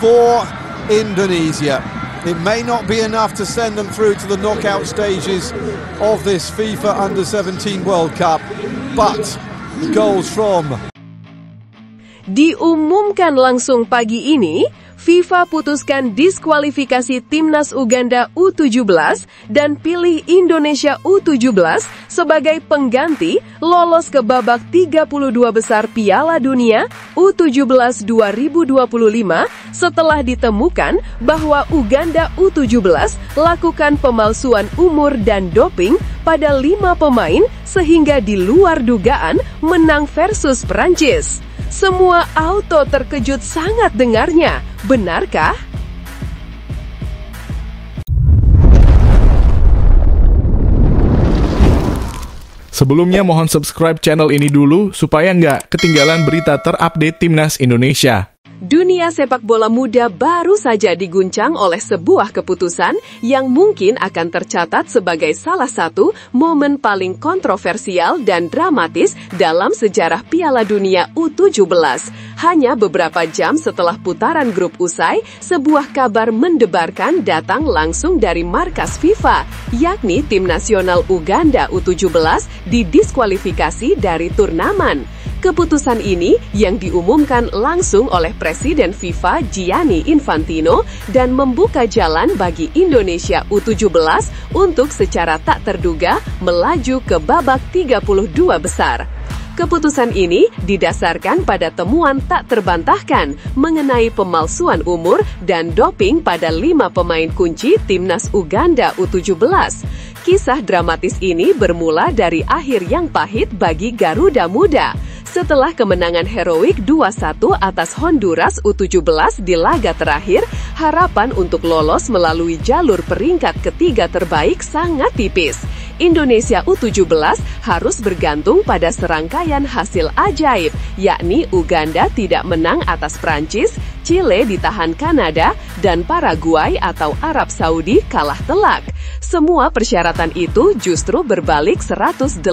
for Indonesia. It may not be enough to send them through to the knockout stages of this FIFA Under-17 World Cup, but goals from... Diumumkan langsung pagi ini, FIFA putuskan diskualifikasi Timnas Uganda U17 dan pilih Indonesia U17 sebagai pengganti lolos ke babak 32 besar Piala Dunia U17 2025 setelah ditemukan bahwa Uganda U17 lakukan pemalsuan umur dan doping pada 5 pemain sehingga di luar dugaan menang versus Perancis. Semua auto terkejut sangat dengarnya. Benarkah? Sebelumnya mohon subscribe channel ini dulu supaya nggak ketinggalan berita terupdate Timnas Indonesia. Dunia sepak bola muda baru saja diguncang oleh sebuah keputusan yang mungkin akan tercatat sebagai salah satu momen paling kontroversial dan dramatis dalam sejarah Piala Dunia U17. Hanya beberapa jam setelah putaran grup usai, sebuah kabar mendebarkan datang langsung dari markas FIFA, yakni tim nasional Uganda U17 didiskualifikasi dari turnamen. Keputusan ini yang diumumkan langsung oleh Presiden FIFA Gianni Infantino dan membuka jalan bagi Indonesia U17 untuk secara tak terduga melaju ke babak 32 besar. Keputusan ini didasarkan pada temuan tak terbantahkan mengenai pemalsuan umur dan doping pada 5 pemain kunci Timnas Uganda U17. Kisah dramatis ini bermula dari akhir yang pahit bagi Garuda Muda. Setelah kemenangan heroik 2-1 atas Honduras U17 di laga terakhir, harapan untuk lolos melalui jalur peringkat ketiga terbaik sangat tipis. Indonesia U17 harus bergantung pada serangkaian hasil ajaib, yakni Uganda tidak menang atas Prancis, Chile ditahan Kanada, dan Paraguay atau Arab Saudi kalah telak. Semua persyaratan itu justru berbalik 180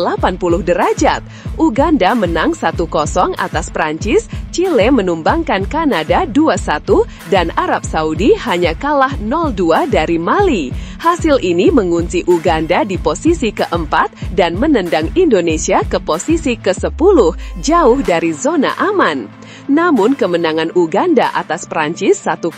derajat. Uganda menang 1-0 atas Prancis, Chile menumbangkan Kanada 2-1, dan Arab Saudi hanya kalah 0-2 dari Mali. Hasil ini mengunci Uganda di posisi keempat dan menendang Indonesia ke posisi ke-10, jauh dari zona aman. Namun kemenangan Uganda atas Prancis 1-0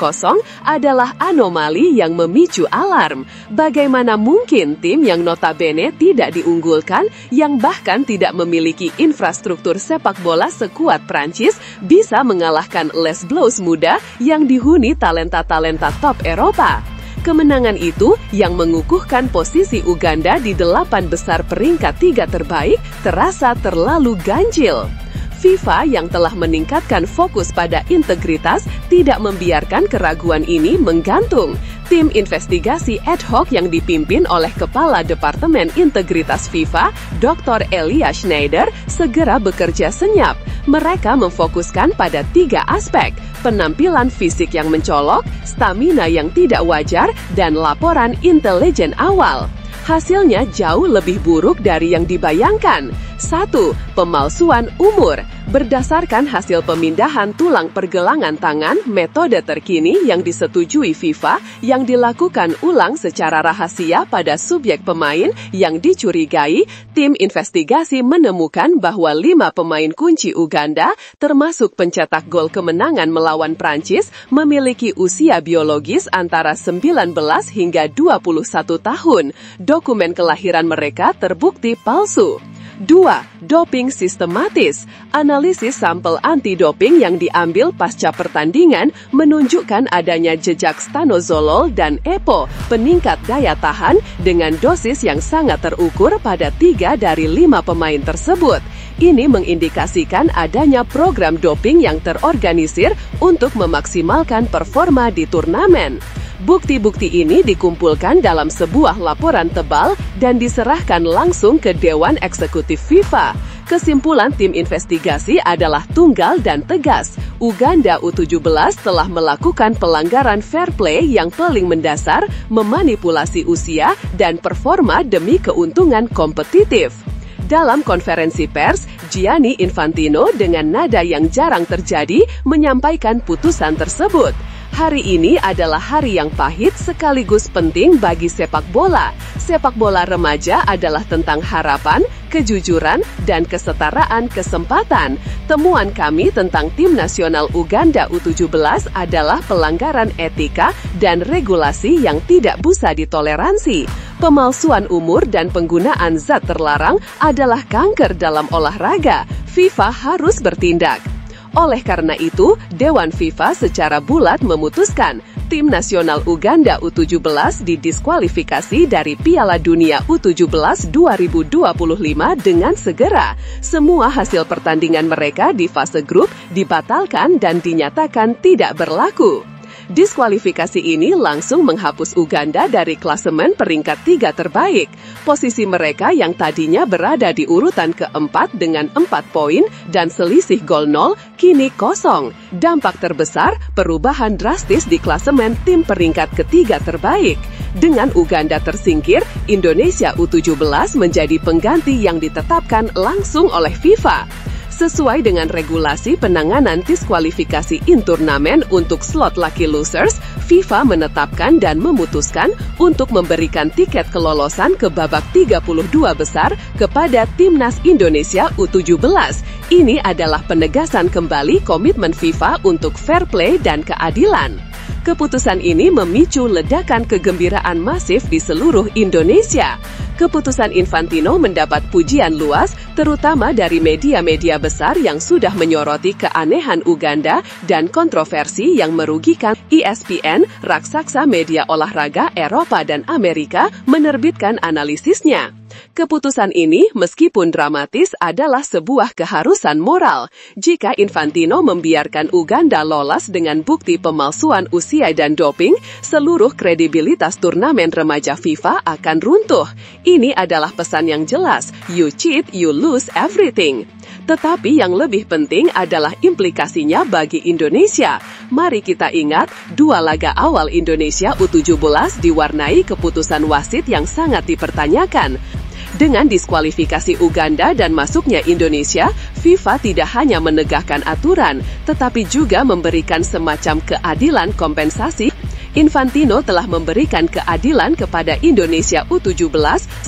adalah anomali yang memicu alarm. Bagaimana mungkin tim yang notabene tidak diunggulkan, yang bahkan tidak memiliki infrastruktur sepak bola sekuat Prancis, bisa mengalahkan Les Bleus muda yang dihuni talenta-talenta top Eropa? Kemenangan itu yang mengukuhkan posisi Uganda di 8 besar peringkat 3 terbaik terasa terlalu ganjil. FIFA yang telah meningkatkan fokus pada integritas tidak membiarkan keraguan ini menggantung. Tim investigasi ad hoc yang dipimpin oleh Kepala Departemen Integritas FIFA, Dr. Elia Schneider, segera bekerja senyap. Mereka memfokuskan pada 3 aspek: penampilan fisik yang mencolok, stamina yang tidak wajar, dan laporan intelijen awal. Hasilnya jauh lebih buruk dari yang dibayangkan. 1. Pemalsuan umur. Berdasarkan hasil pemindahan tulang pergelangan tangan, metode terkini yang disetujui FIFA yang dilakukan ulang secara rahasia pada subjek pemain yang dicurigai, tim investigasi menemukan bahwa 5 pemain kunci Uganda, termasuk pencetak gol kemenangan melawan Prancis, memiliki usia biologis antara 19 hingga 21 tahun. Dokumen kelahiran mereka terbukti palsu. 2. Doping sistematis. Analisis sampel anti-doping yang diambil pasca pertandingan menunjukkan adanya jejak stanozolol dan EPO, peningkat daya tahan, dengan dosis yang sangat terukur pada 3 dari 5 pemain tersebut. Ini mengindikasikan adanya program doping yang terorganisir untuk memaksimalkan performa di turnamen. Bukti-bukti ini dikumpulkan dalam sebuah laporan tebal dan diserahkan langsung ke Dewan Eksekutif FIFA. Kesimpulan tim investigasi adalah tunggal dan tegas. Uganda U17 telah melakukan pelanggaran fair play yang paling mendasar, memanipulasi usia dan performa demi keuntungan kompetitif. Dalam konferensi pers, Gianni Infantino dengan nada yang jarang terjadi menyampaikan putusan tersebut. Hari ini adalah hari yang pahit sekaligus penting bagi sepak bola. Sepak bola remaja adalah tentang harapan, kejujuran, dan kesetaraan kesempatan. Temuan kami tentang tim nasional Uganda U17 adalah pelanggaran etika dan regulasi yang tidak bisa ditoleransi. Pemalsuan umur dan penggunaan zat terlarang adalah kanker dalam olahraga. FIFA harus bertindak. Oleh karena itu, Dewan FIFA secara bulat memutuskan tim nasional Uganda U17 didiskualifikasi dari Piala Dunia U17 2025 dengan segera. Semua hasil pertandingan mereka di fase grup dibatalkan dan dinyatakan tidak berlaku. Diskualifikasi ini langsung menghapus Uganda dari klasemen peringkat 3 terbaik. Posisi mereka yang tadinya berada di urutan keempat dengan 4 poin dan selisih gol 0, kini kosong. Dampak terbesar, perubahan drastis di klasemen tim peringkat ketiga terbaik. Dengan Uganda tersingkir, Indonesia U17 menjadi pengganti yang ditetapkan langsung oleh FIFA. Sesuai dengan regulasi penanganan diskualifikasi in-turnamen untuk slot lucky losers, FIFA menetapkan dan memutuskan untuk memberikan tiket kelolosan ke babak 32 besar kepada Timnas Indonesia U17. Ini adalah penegasan kembali komitmen FIFA untuk fair play dan keadilan. Keputusan ini memicu ledakan kegembiraan masif di seluruh Indonesia. Keputusan Infantino mendapat pujian luas, terutama dari media-media besar yang sudah menyoroti keanehan Uganda dan kontroversi yang merugikan. ESPN, raksasa media olahraga Eropa dan Amerika, menerbitkan analisisnya. Keputusan ini, meskipun dramatis, adalah sebuah keharusan moral. Jika Infantino membiarkan Uganda lolos dengan bukti pemalsuan usia dan doping, seluruh kredibilitas turnamen remaja FIFA akan runtuh. Ini adalah pesan yang jelas, you cheat, you lose everything. Tetapi yang lebih penting adalah implikasinya bagi Indonesia. Mari kita ingat, 2 laga awal Indonesia U17 diwarnai keputusan wasit yang sangat dipertanyakan. Dengan diskualifikasi Uganda dan masuknya Indonesia, FIFA tidak hanya menegakkan aturan, tetapi juga memberikan semacam keadilan kompensasi. Infantino telah memberikan keadilan kepada Indonesia U17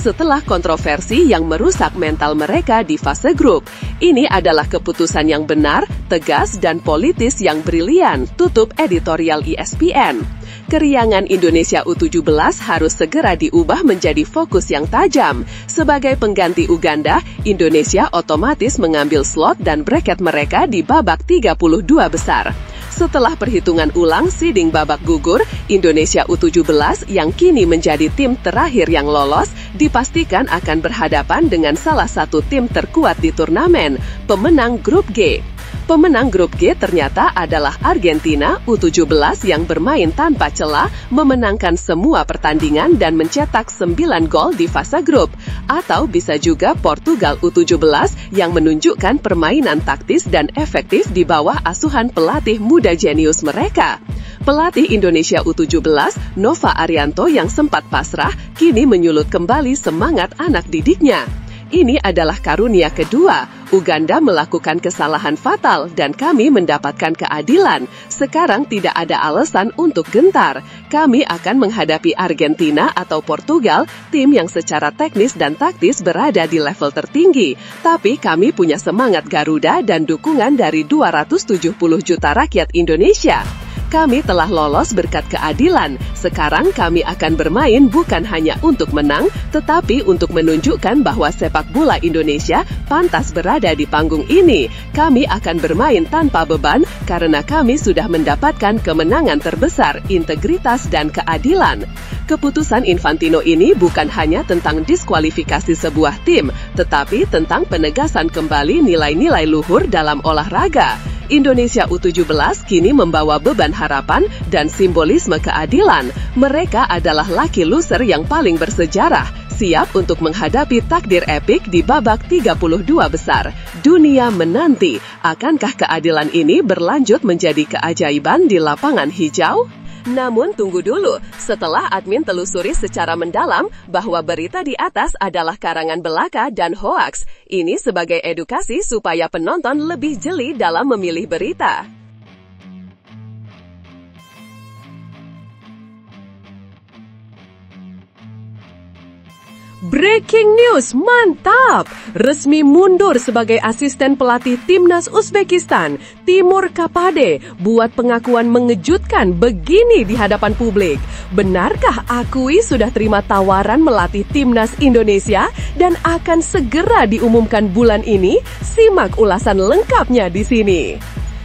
setelah kontroversi yang merusak mental mereka di fase grup. Ini adalah keputusan yang benar, tegas, dan politis yang brilian, tutup editorial ESPN. Keriangan Indonesia U17 harus segera diubah menjadi fokus yang tajam. Sebagai pengganti Uganda, Indonesia otomatis mengambil slot dan bracket mereka di babak 32 besar. Setelah perhitungan ulang seeding babak gugur, Indonesia U17 yang kini menjadi tim terakhir yang lolos, dipastikan akan berhadapan dengan salah satu tim terkuat di turnamen, pemenang grup G. Pemenang grup G ternyata adalah Argentina U17 yang bermain tanpa celah, memenangkan semua pertandingan dan mencetak 9 gol di fase grup. Atau bisa juga Portugal U17 yang menunjukkan permainan taktis dan efektif di bawah asuhan pelatih muda jenius mereka. Pelatih Indonesia U17, Nova Arianto yang sempat pasrah, kini menyulut kembali semangat anak didiknya. Ini adalah karunia kedua. Uganda melakukan kesalahan fatal dan kami mendapatkan keadilan. Sekarang tidak ada alasan untuk gentar. Kami akan menghadapi Argentina atau Portugal, tim yang secara teknis dan taktis berada di level tertinggi. Tapi kami punya semangat Garuda dan dukungan dari 270 juta rakyat Indonesia. Kami telah lolos berkat keadilan. Sekarang kami akan bermain bukan hanya untuk menang, tetapi untuk menunjukkan bahwa sepak bola Indonesia pantas berada di panggung ini. Kami akan bermain tanpa beban karena kami sudah mendapatkan kemenangan terbesar, integritas dan keadilan. Keputusan Infantino ini bukan hanya tentang diskualifikasi sebuah tim, tetapi tentang penegasan kembali nilai-nilai luhur dalam olahraga. Indonesia U17 kini membawa beban harapan dan simbolisme keadilan. Mereka adalah lucky loser yang paling bersejarah, siap untuk menghadapi takdir epik di babak 32 besar. Dunia menanti, akankah keadilan ini berlanjut menjadi keajaiban di lapangan hijau? Namun tunggu dulu, setelah admin telusuri secara mendalam bahwa berita di atas adalah karangan belaka dan hoaks. Ini sebagai edukasi supaya penonton lebih jeli dalam memilih berita. Breaking news, mantap! Resmi mundur sebagai asisten pelatih Timnas Uzbekistan, Timur Kapade, buat pengakuan mengejutkan begini di hadapan publik. Benarkah Akui sudah terima tawaran melatih Timnas Indonesia dan akan segera diumumkan bulan ini? Simak ulasan lengkapnya di sini.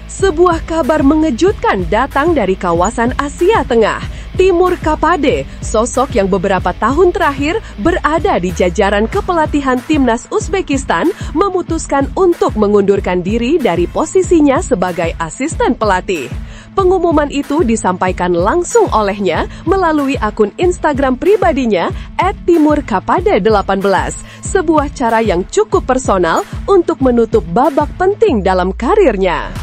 Sebuah kabar mengejutkan datang dari kawasan Asia Tengah. Timur Kapade, sosok yang beberapa tahun terakhir berada di jajaran kepelatihan Timnas Uzbekistan, memutuskan untuk mengundurkan diri dari posisinya sebagai asisten pelatih. Pengumuman itu disampaikan langsung olehnya melalui akun Instagram pribadinya @timurkapade18, sebuah cara yang cukup personal untuk menutup babak penting dalam karirnya.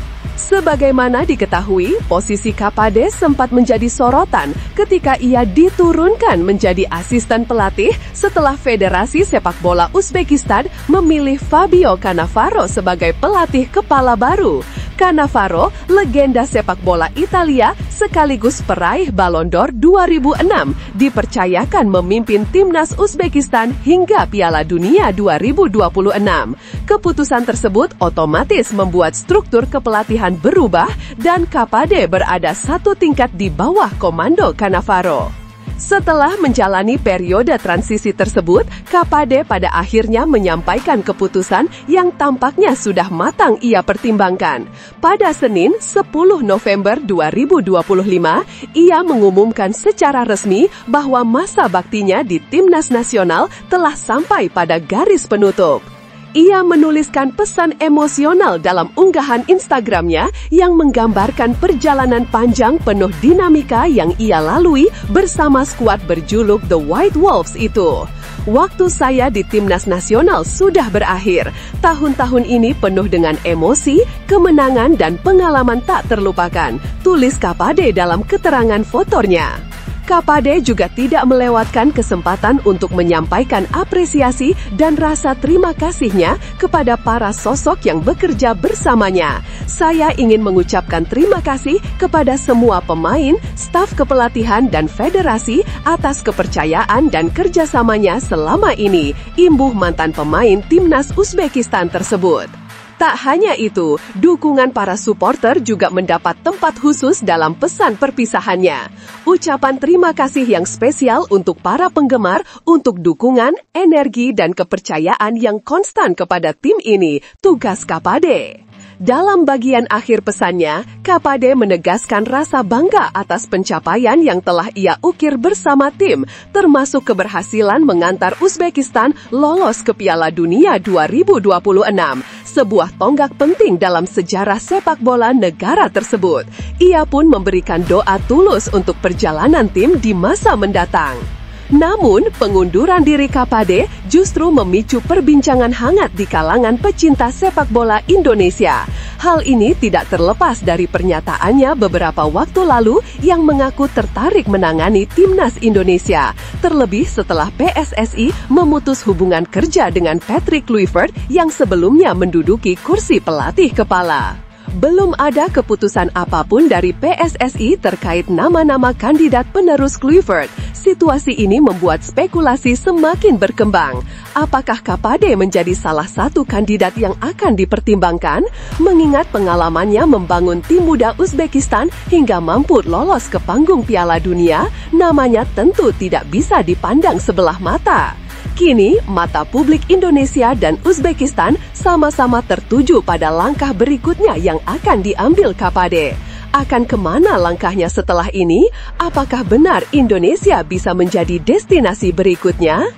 Sebagaimana diketahui, posisi Kapade sempat menjadi sorotan ketika ia diturunkan menjadi asisten pelatih setelah Federasi Sepak Bola Uzbekistan memilih Fabio Cannavaro sebagai pelatih kepala baru. Cannavaro, legenda sepak bola Italia sekaligus peraih Ballon d'Or 2006, dipercayakan memimpin Timnas Uzbekistan hingga Piala Dunia 2026. Keputusan tersebut otomatis membuat struktur kepelatihan berubah dan Kapade berada satu tingkat di bawah komando Cannavaro. Setelah menjalani periode transisi tersebut, Kapade pada akhirnya menyampaikan keputusan yang tampaknya sudah matang ia pertimbangkan. Pada Senin, 10 November 2025, ia mengumumkan secara resmi bahwa masa baktinya di Timnas Nasional telah sampai pada garis penutup. Ia menuliskan pesan emosional dalam unggahan Instagramnya yang menggambarkan perjalanan panjang penuh dinamika yang ia lalui bersama skuad berjuluk The White Wolves itu. Waktu saya di Timnas Nasional sudah berakhir. Tahun-tahun ini penuh dengan emosi, kemenangan, dan pengalaman tak terlupakan, tulis Kapade dalam keterangan fotonya. Kapade juga tidak melewatkan kesempatan untuk menyampaikan apresiasi dan rasa terima kasihnya kepada para sosok yang bekerja bersamanya. Saya ingin mengucapkan terima kasih kepada semua pemain, staf kepelatihan, dan federasi atas kepercayaan dan kerjasamanya selama ini, imbuh mantan pemain Timnas Uzbekistan tersebut. Tak hanya itu, dukungan para supporter juga mendapat tempat khusus dalam pesan perpisahannya. Ucapan terima kasih yang spesial untuk para penggemar untuk dukungan, energi, dan kepercayaan yang konstan kepada tim ini, tugas Kapade. Dalam bagian akhir pesannya, Kapade menegaskan rasa bangga atas pencapaian yang telah ia ukir bersama tim, termasuk keberhasilan mengantar Uzbekistan lolos ke Piala Dunia 2026, sebuah tonggak penting dalam sejarah sepak bola negara tersebut. Ia pun memberikan doa tulus untuk perjalanan tim di masa mendatang. Namun, pengunduran diri Kapade justru memicu perbincangan hangat di kalangan pecinta sepak bola Indonesia. Hal ini tidak terlepas dari pernyataannya beberapa waktu lalu yang mengaku tertarik menangani Timnas Indonesia, terlebih setelah PSSI memutus hubungan kerja dengan Patrick Kluivert yang sebelumnya menduduki kursi pelatih kepala. Belum ada keputusan apapun dari PSSI terkait nama-nama kandidat penerus Kluivert. Situasi ini membuat spekulasi semakin berkembang. Apakah Kapade menjadi salah satu kandidat yang akan dipertimbangkan? Mengingat pengalamannya membangun tim muda Uzbekistan hingga mampu lolos ke panggung Piala Dunia, namanya tentu tidak bisa dipandang sebelah mata. Kini, mata publik Indonesia dan Uzbekistan sama-sama tertuju pada langkah berikutnya yang akan diambil Kapade. Akan kemana langkahnya setelah ini? Apakah benar Indonesia bisa menjadi destinasi berikutnya?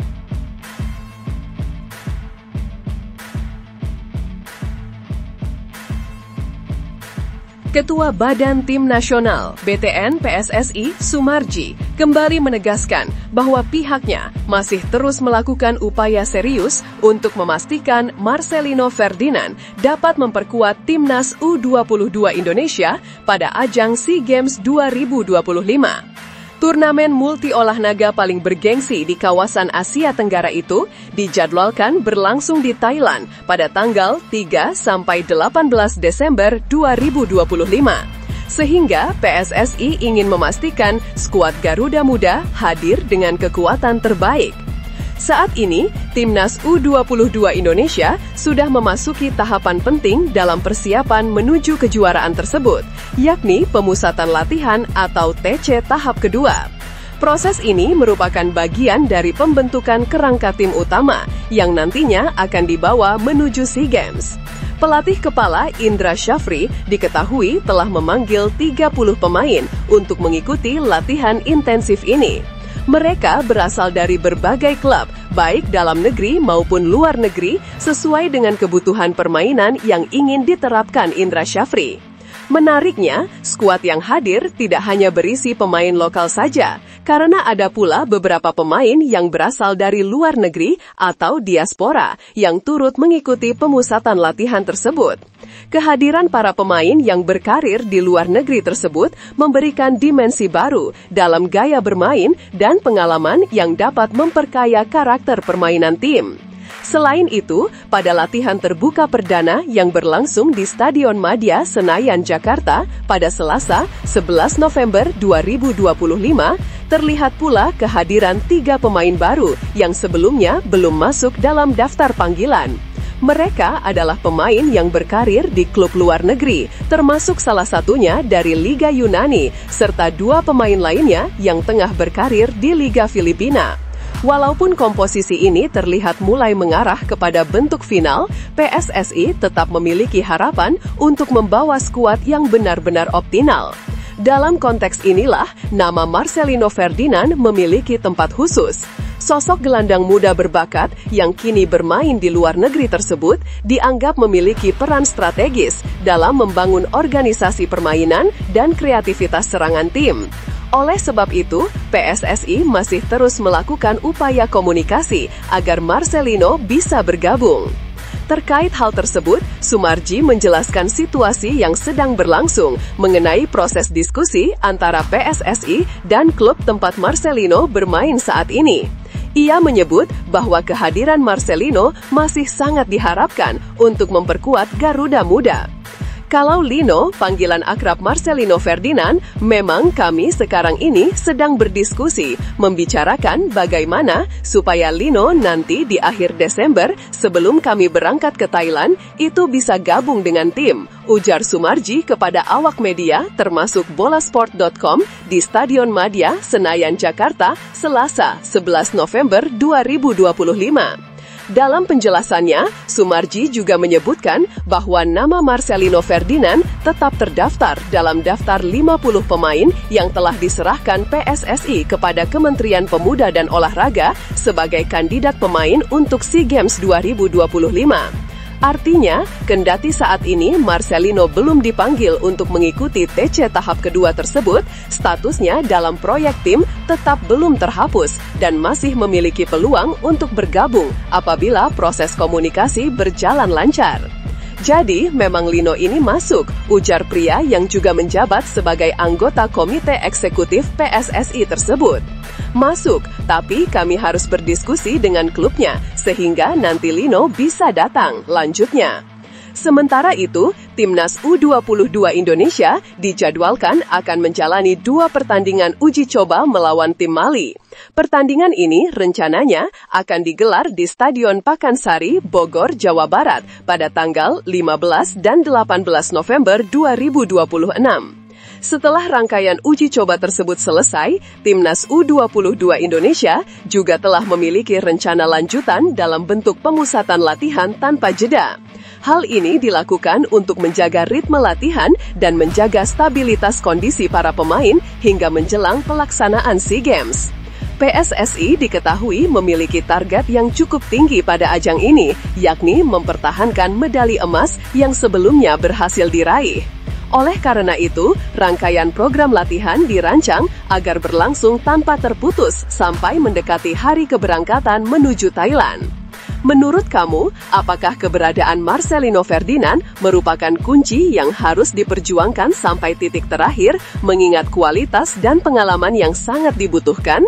Ketua Badan Tim Nasional (BTN) PSSI, Sumarji, kembali menegaskan bahwa pihaknya masih terus melakukan upaya serius untuk memastikan Marcelino Ferdinand dapat memperkuat Timnas U22 Indonesia pada ajang SEA Games 2025. Turnamen multi-olahraga paling bergengsi di kawasan Asia Tenggara itu dijadwalkan berlangsung di Thailand pada tanggal 3 sampai 18 Desember 2025. Sehingga PSSI ingin memastikan skuad Garuda Muda hadir dengan kekuatan terbaik. Saat ini, Timnas U22 Indonesia sudah memasuki tahapan penting dalam persiapan menuju kejuaraan tersebut, yakni pemusatan latihan atau TC tahap kedua. Proses ini merupakan bagian dari pembentukan kerangka tim utama yang nantinya akan dibawa menuju SEA Games. Pelatih kepala Indra Syafri diketahui telah memanggil 30 pemain untuk mengikuti latihan intensif ini. Mereka berasal dari berbagai klub, baik dalam negeri maupun luar negeri, sesuai dengan kebutuhan permainan yang ingin diterapkan Indra Syafri. Menariknya, skuad yang hadir tidak hanya berisi pemain lokal saja, karena ada pula beberapa pemain yang berasal dari luar negeri atau diaspora yang turut mengikuti pemusatan latihan tersebut. Kehadiran para pemain yang berkarir di luar negeri tersebut memberikan dimensi baru dalam gaya bermain dan pengalaman yang dapat memperkaya karakter permainan tim. Selain itu, pada latihan terbuka perdana yang berlangsung di Stadion Madia Senayan, Jakarta pada Selasa, 11 November 2025, terlihat pula kehadiran 3 pemain baru yang sebelumnya belum masuk dalam daftar panggilan. Mereka adalah pemain yang berkarir di klub luar negeri, termasuk salah satunya dari Liga Yunani, serta 2 pemain lainnya yang tengah berkarir di Liga Filipina. Walaupun komposisi ini terlihat mulai mengarah kepada bentuk final, PSSI tetap memiliki harapan untuk membawa skuad yang benar-benar optimal. Dalam konteks inilah, nama Marcelino Ferdinand memiliki tempat khusus. Sosok gelandang muda berbakat yang kini bermain di luar negeri tersebut dianggap memiliki peran strategis dalam membangun organisasi permainan dan kreativitas serangan tim. Oleh sebab itu, PSSI masih terus melakukan upaya komunikasi agar Marcelino bisa bergabung. Terkait hal tersebut, Sumarji menjelaskan situasi yang sedang berlangsung mengenai proses diskusi antara PSSI dan klub tempat Marcelino bermain saat ini. Ia menyebut bahwa kehadiran Marcelino masih sangat diharapkan untuk memperkuat Garuda Muda. Kalau Lino, panggilan akrab Marcelino Ferdinand, memang kami sekarang ini sedang berdiskusi, membicarakan bagaimana supaya Lino nanti di akhir Desember sebelum kami berangkat ke Thailand, itu bisa gabung dengan tim, ujar Sumarji kepada awak media termasuk bolasport.com di Stadion Madia, Senayan, Jakarta, Selasa, 11 November 2025. Dalam penjelasannya, Sumarji juga menyebutkan bahwa nama Marcelino Ferdinand tetap terdaftar dalam daftar 50 pemain yang telah diserahkan PSSI kepada Kementerian Pemuda dan Olahraga sebagai kandidat pemain untuk SEA Games 2025. Artinya, kendati saat ini Marcelino belum dipanggil untuk mengikuti TC tahap kedua tersebut, statusnya dalam proyek tim tetap belum terhapus dan masih memiliki peluang untuk bergabung apabila proses komunikasi berjalan lancar. Jadi, memang Lino ini masuk, ujar pria yang juga menjabat sebagai anggota Komite Eksekutif PSSI tersebut. Masuk, tapi kami harus berdiskusi dengan klubnya, sehingga nanti Lino bisa datang, lanjutnya. Sementara itu, Timnas U22 Indonesia dijadwalkan akan menjalani 2 pertandingan uji coba melawan tim Mali. Pertandingan ini rencananya akan digelar di Stadion Pakansari, Bogor, Jawa Barat pada tanggal 15 dan 18 November 2026. Setelah rangkaian uji coba tersebut selesai, Timnas U22 Indonesia juga telah memiliki rencana lanjutan dalam bentuk pemusatan latihan tanpa jeda. Hal ini dilakukan untuk menjaga ritme latihan dan menjaga stabilitas kondisi para pemain hingga menjelang pelaksanaan SEA Games. PSSI diketahui memiliki target yang cukup tinggi pada ajang ini, yakni mempertahankan medali emas yang sebelumnya berhasil diraih. Oleh karena itu, rangkaian program latihan dirancang agar berlangsung tanpa terputus sampai mendekati hari keberangkatan menuju Thailand. Menurut kamu, apakah keberadaan Marcelino Ferdinand merupakan kunci yang harus diperjuangkan sampai titik terakhir, mengingat kualitas dan pengalaman yang sangat dibutuhkan?